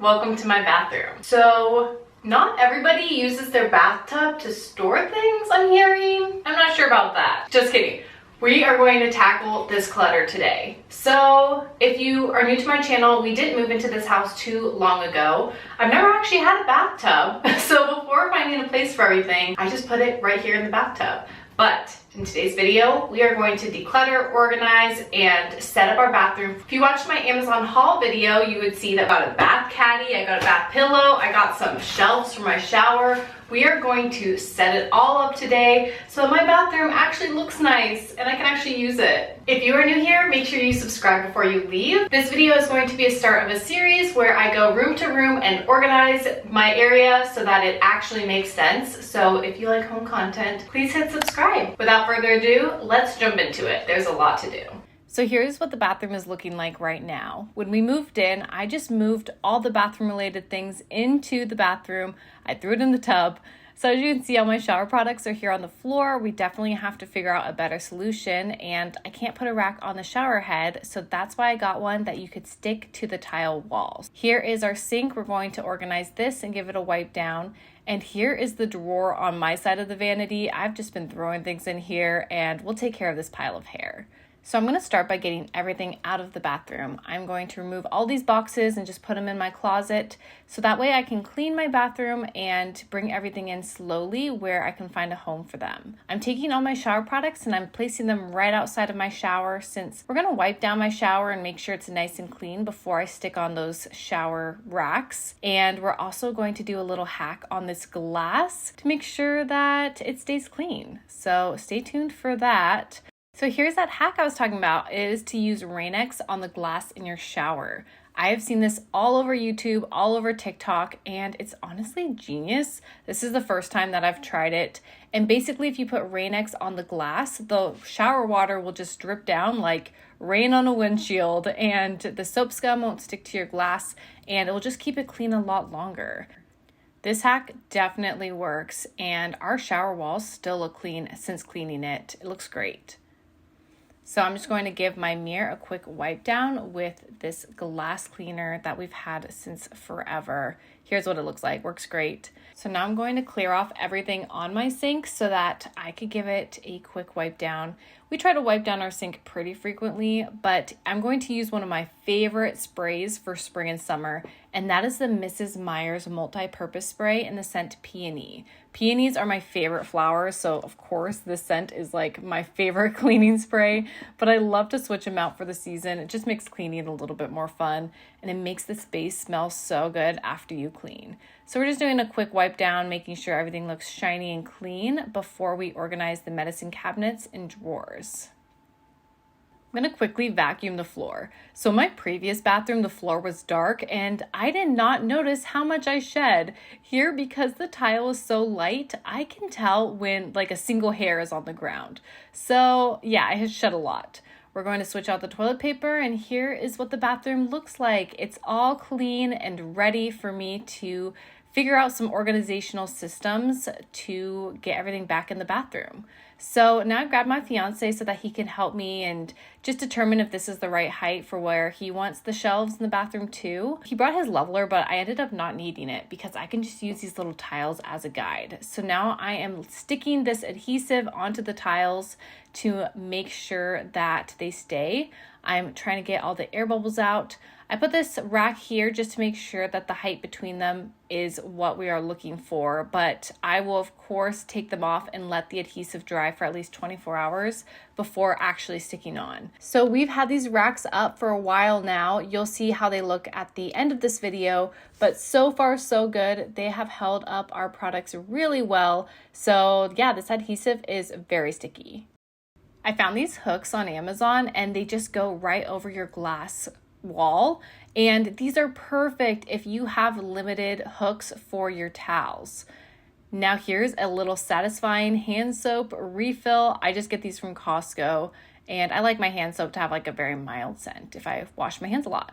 Welcome to my bathroom. So, not everybody uses their bathtub to store things, I'm hearing. I'm not sure about that. Just kidding. We are going to tackle this clutter today. So, if you are new to my channel, we didn't move into this house too long ago. I've never actually had a bathtub. So before finding a place for everything, I just put it right here in the bathtub. But in today's video, we are going to declutter, organize, and set up our bathroom. If you watched my Amazon haul video, you would see that I got a bath caddy, I got a bath pillow, I got some shelves for my shower. We are going to set it all up today so my bathroom actually looks nice and I can actually use it. If you are new here, make sure you subscribe before you leave. This video is going to be a start of a series where I go room to room and organize my area so that it actually makes sense. So if you like home content, please hit subscribe. Without further ado, let's jump into it. There's a lot to do. So here's what the bathroom is looking like right now. When we moved in, I just moved all the bathroom related things into the bathroom. I threw it in the tub. So as you can see, all my shower products are here on the floor. We definitely have to figure out a better solution, and I can't put a rack on the shower head, so that's why I got one that you could stick to the tile walls. Here is our sink. We're going to organize this and give it a wipe down. And here is the drawer on my side of the vanity. I've just been throwing things in here, and we'll take care of this pile of hair. So I'm going to start by getting everything out of the bathroom. I'm going to remove all these boxes and just put them in my closet so that way I can clean my bathroom and bring everything in slowly where I can find a home for them. I'm taking all my shower products and I'm placing them right outside of my shower since we're going to wipe down my shower and make sure it's nice and clean before I stick on those shower racks. And we're also going to do a little hack on this glass to make sure that it stays clean. So stay tuned for that. So here's that hack I was talking about, is to use Rain-X on the glass in your shower. I have seen this all over YouTube, all over TikTok, and it's honestly genius. This is the first time that I've tried it. And basically, if you put Rain-X on the glass, the shower water will just drip down like rain on a windshield, and the soap scum won't stick to your glass, and it will just keep it clean a lot longer. This hack definitely works, and our shower walls still look clean since cleaning it. It looks great. So I'm just going to give my mirror a quick wipe down with this glass cleaner that we've had since forever. Here's what it looks like. Works great. So now I'm going to clear off everything on my sink so that I could give it a quick wipe down. We try to wipe down our sink pretty frequently, but I'm going to use one of my favorite sprays for spring and summer, and that is the Mrs. Meyer's multi-purpose spray in the scent Peony. Peonies are my favorite flowers, so of course this scent is like my favorite cleaning spray, but I love to switch them out for the season. It just makes cleaning a little bit more fun, and it makes the space smell so good after you clean. So we're just doing a quick wipe down, making sure everything looks shiny and clean before we organize the medicine cabinets and drawers. I'm going to quickly vacuum the floor. So in my previous bathroom, the floor was dark and I did not notice how much I shed. Here, because the tile is so light, I can tell when like a single hair is on the ground. So yeah, I had shed a lot. We're going to switch out the toilet paper, and here is what the bathroom looks like. It's all clean and ready for me to figure out some organizational systems to get everything back in the bathroom. So now I grabbed my fiance so that he can help me and just determine if this is the right height for where he wants the shelves in the bathroom too. He brought his leveler, but I ended up not needing it because I can just use these little tiles as a guide. So now I am sticking this adhesive onto the tiles to make sure that they stay. I'm trying to get all the air bubbles out. I put this rack here just to make sure that the height between them is what we are looking for, but I will of course take them off and let the adhesive dry for at least 24 hours before actually sticking on. So we've had these racks up for a while now. You'll see how they look at the end of this video, but so far so good. They have held up our products really well. So yeah, this adhesive is very sticky. I found these hooks on Amazon and they just go right over your glass wall, and these are perfect if you have limited hooks for your towels. Now here's a little satisfying hand soap refill. I just get these from Costco, and I like my hand soap to have like a very mild scent if I wash my hands a lot.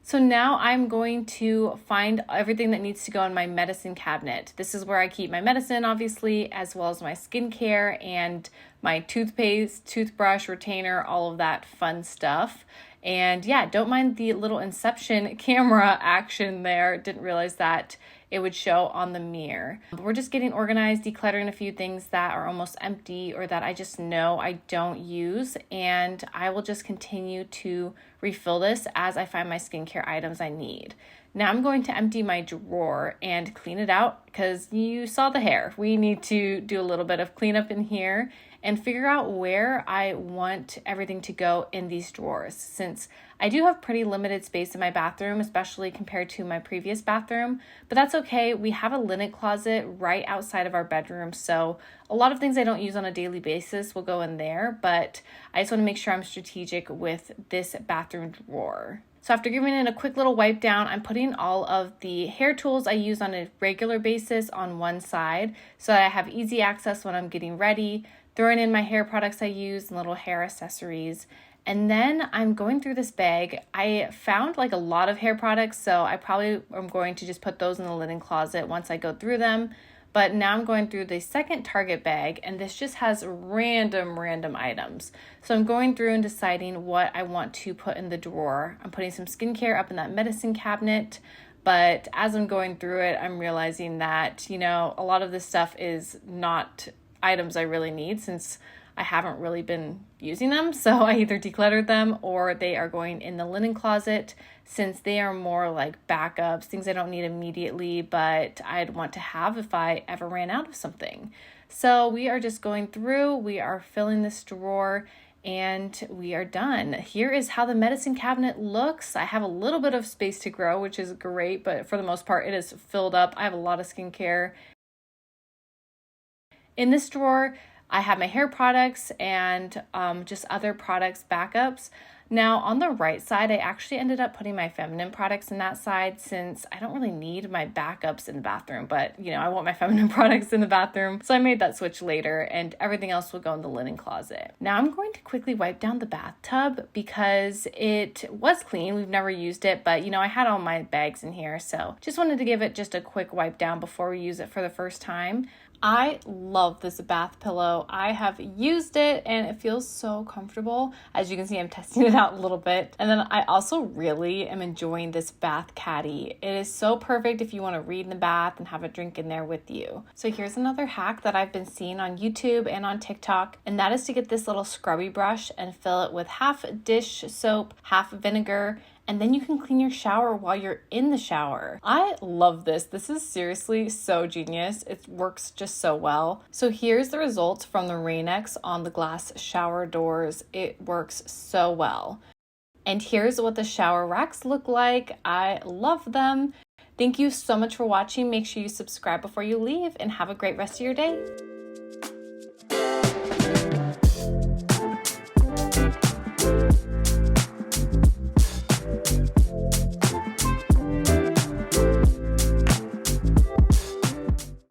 So now I'm going to find everything that needs to go in my medicine cabinet. This is where I keep my medicine, obviously, as well as my skincare and my toothpaste, toothbrush, retainer, all of that fun stuff. And yeah, don't mind the little Inception camera action there. Didn't realize that it would show on the mirror. But we're just getting organized, decluttering a few things that are almost empty or that I just know I don't use. And I will just continue to refill this as I find my skincare items I need. Now I'm going to empty my drawer and clean it out because you saw the hair. We need to do a little bit of cleanup in here and figure out where I want everything to go in these drawers, since I do have pretty limited space in my bathroom, especially compared to my previous bathroom, but that's okay. We have a linen closet right outside of our bedroom, so a lot of things I don't use on a daily basis will go in there, but I just want to make sure I'm strategic with this bathroom drawer. So after giving it a quick little wipe down, I'm putting all of the hair tools I use on a regular basis on one side so that I have easy access when I'm getting ready, throwing in my hair products I use and little hair accessories. And then I'm going through this bag. I found like a lot of hair products, so I probably am going to just put those in the linen closet once I go through them. But now I'm going through the second Target bag, and this just has random items. So I'm going through and deciding what I want to put in the drawer. I'm putting some skincare up in that medicine cabinet, but as I'm going through it, I'm realizing that, a lot of this stuff is not items I really need since I haven't really been using them. So I either decluttered them or they are going in the linen closet since they are more like backups, things I don't need immediately, but I'd want to have if I ever ran out of something. So we are just going through, we are filling this drawer, and we are done. Here is how the medicine cabinet looks. I have a little bit of space to grow, which is great, but for the most part, it is filled up. I have a lot of skincare. In this drawer, I have my hair products and just other products backups. Now on the right side, I actually ended up putting my feminine products in that side since I don't really need my backups in the bathroom, but I want my feminine products in the bathroom. So I made that switch later and everything else will go in the linen closet. Now I'm going to quickly wipe down the bathtub because it was clean. We've never used it, but I had all my bags in here. So just wanted to give it just a quick wipe down before we use it for the first time. I love this bath pillow. I have used it and it feels so comfortable. As you can see, I'm testing it out a little bit. And then I also really am enjoying this bath caddy. It is so perfect if you want to read in the bath and have a drink in there with you. So here's another hack that I've been seeing on YouTube and on TikTok, and that is to get this little scrubby brush and fill it with half dish soap, half vinegar, and then you can clean your shower while you're in the shower. I love this. This is seriously so genius. It works just so well. So here's the results from the Rain-X on the glass shower doors. It works so well. And here's what the shower racks look like. I love them. Thank you so much for watching. Make sure you subscribe before you leave and have a great rest of your day.